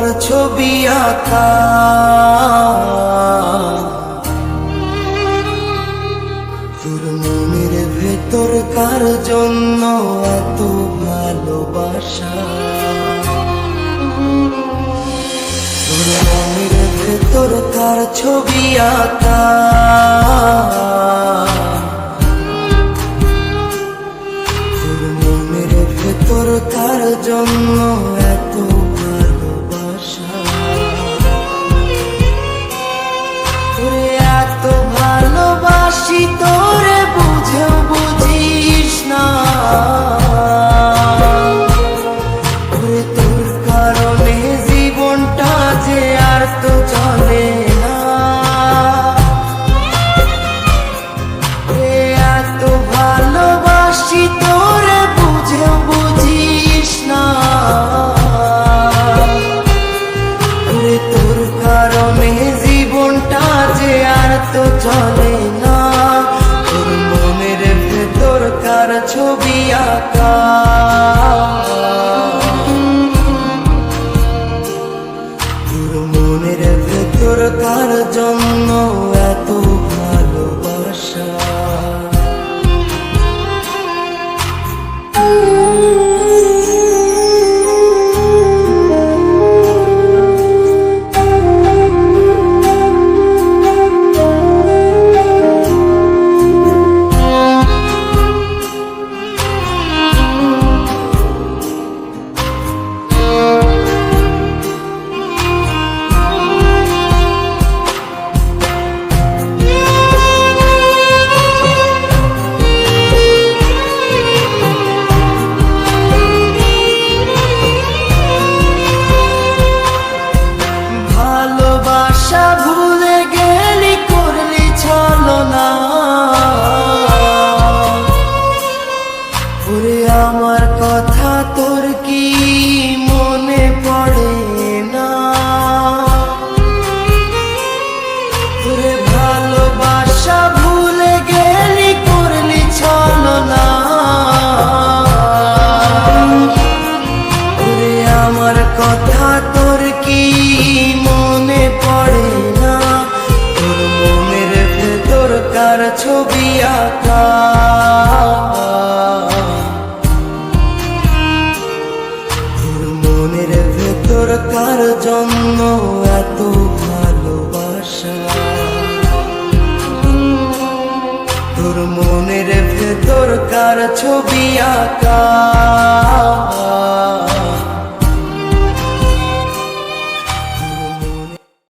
কার ছবি আঁকা, তোর মনের ভেতর কার জন্য এত ভালোবাসা, তোর মনের ভেতর কার ছবি আঁকা, তোর মনের ভেতর কার জন্য এত ভালোবাসা, তোরে এত ভালোবাসি তোরে বুঝেও বুঝিস না, তোরে তোর কারণে জীবনটা যে আর তো চলে না, তোরে এত ভালোবাসি তোরে বুঝেও বুঝিস না, তোরে তোর কারণে জীবনটা যে আর তো চলে না, তোর মনের ভেতর কার ছবি আঁকা, তোর মনের ভেতর কার জন্য এত ভালোবাসা। ভালোবাসা ভুলে গেলি করলি ছলনা, ওরে আমার কথা তোর কি মনে পড়ে না, ওরে ভালোবাসা ভুলে গেলি করলি ছলনা, ওরে আমার কথা তোর কি মনে পড়ে না, তোর মনের ভেতর কার ছবি আঁকা, তোর মনের ভেতর কার জন্য এত ভালোবাসা, তোর মনের ভেতর কার ছবি আঁকা।